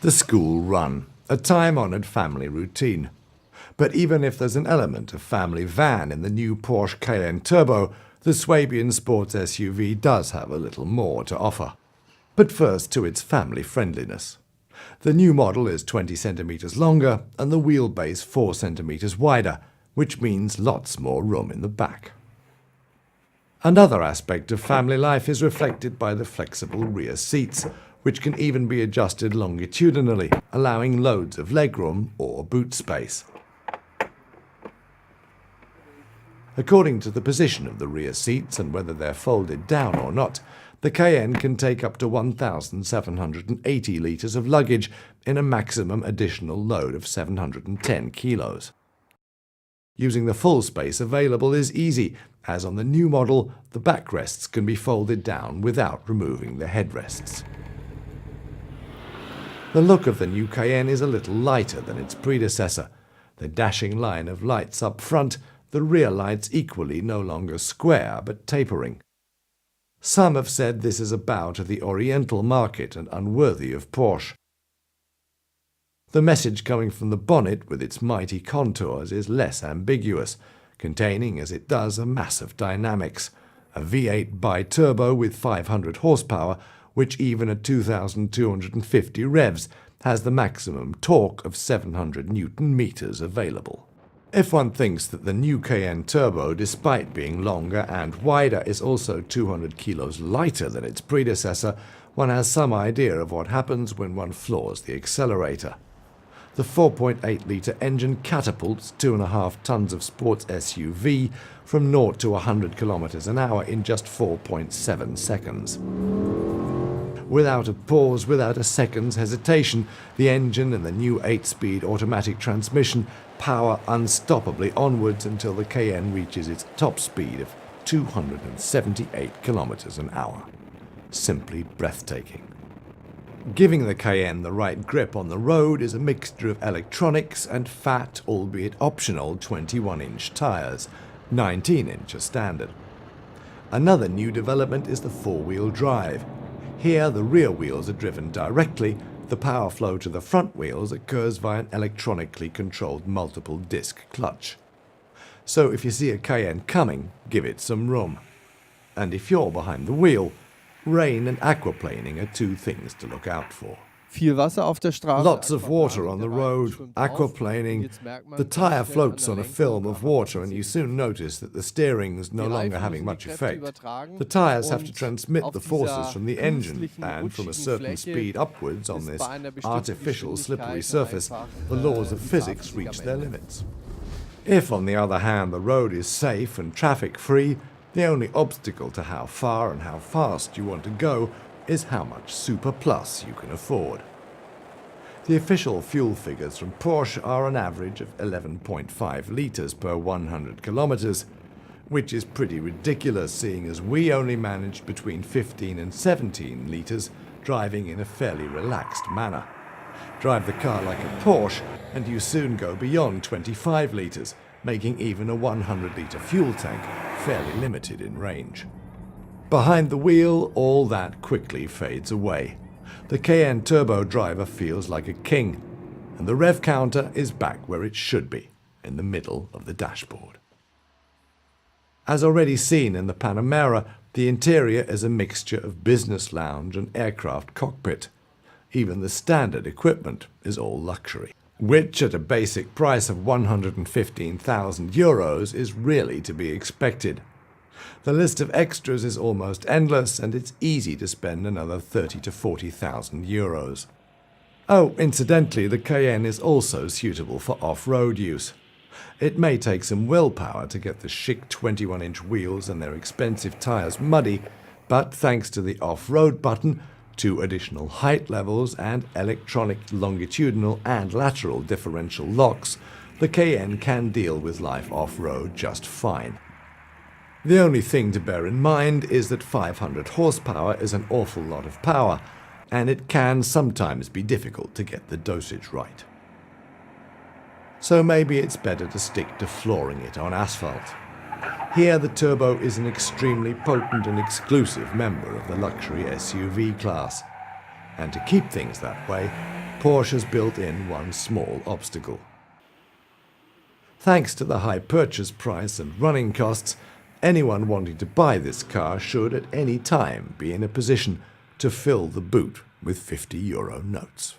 The school run, a time-honoured family routine. But even if there's an element of family van in the new Porsche Cayenne Turbo, the Swabian sports SUV does have a little more to offer. But first to its family friendliness. The new model is 20 centimeters longer and the wheelbase 4 centimeters wider, which means lots more room in the back. Another aspect of family life is reflected by the flexible rear seats, which can even be adjusted longitudinally, allowing loads of legroom or boot space. According to the position of the rear seats and whether they're folded down or not, the Cayenne can take up to 1,780 litres of luggage in a maximum additional load of 710 kilos. Using the full space available is easy, as on the new model, the backrests can be folded down without removing the headrests. The look of the new Cayenne is a little lighter than its predecessor. The dashing line of lights up front, the rear lights equally no longer square but tapering. Some have said this is a bow to the Oriental market and unworthy of Porsche. The message coming from the bonnet with its mighty contours is less ambiguous, containing as it does a mass of dynamics, a V8 bi-turbo with 500 horsepower, which even at 2,250 revs has the maximum torque of 700 Newton meters available. If one thinks that the new Cayenne Turbo, despite being longer and wider, is also 200 kilos lighter than its predecessor, one has some idea of what happens when one floors the accelerator. The 4.8-litre engine catapults 2.5 tons of sports SUV from 0 to 100 kilometers an hour in just 4.7 seconds. Without a pause, without a second's hesitation, the engine and the new 8-speed automatic transmission power unstoppably onwards until the Cayenne reaches its top speed of 278 kilometers an hour. Simply breathtaking. Giving the Cayenne the right grip on the road is a mixture of electronics and fat, albeit optional, 21-inch tyres, 19-inch are standard. Another new development is the four-wheel drive. Here the rear wheels are driven directly, the power flow to the front wheels occurs via an electronically controlled multiple-disc clutch. So if you see a Cayenne coming, give it some room. And if you're behind the wheel, rain and aquaplaning are two things to look out for. Viel Wasser auf der Straße. Lots of water on the road, aquaplaning. The tyre floats on a film of water and you soon notice that the steering's no longer having much effect. The tyres have to transmit the forces from the engine and from a certain speed upwards on this artificial slippery surface, the laws of physics reach their limits. If, on the other hand, the road is safe and traffic-free, the only obstacle to how far and how fast you want to go is how much Super Plus you can afford. The official fuel figures from Porsche are an average of 11.5 litres per 100 kilometers, which is pretty ridiculous seeing as we only managed between 15 and 17 litres driving in a fairly relaxed manner. Drive the car like a Porsche and you soon go beyond 25 litres, making even a 100-litre fuel tank fairly limited in range. Behind the wheel, all that quickly fades away. The Cayenne Turbo driver feels like a king, and the rev counter is back where it should be, in the middle of the dashboard. As already seen in the Panamera, the interior is a mixture of business lounge and aircraft cockpit. Even the standard equipment is all luxury, which at a basic price of 115,000 euros is really to be expected. The list of extras is almost endless and it's easy to spend another 30 to 40,000 euros. Oh, incidentally, the Cayenne is also suitable for off-road use. It may take some willpower to get the chic 21-inch wheels and their expensive tyres muddy, but thanks to the off-road button, 2 additional height levels and electronic longitudinal and lateral differential locks, the Cayenne can deal with life off-road just fine. The only thing to bear in mind is that 500 horsepower is an awful lot of power, and it can sometimes be difficult to get the dosage right. So maybe it's better to stick to flooring it on asphalt. Here the Turbo is an extremely potent and exclusive member of the luxury SUV class. And to keep things that way, Porsche has built in one small obstacle. Thanks to the high purchase price and running costs, anyone wanting to buy this car should at any time be in a position to fill the boot with €50 notes.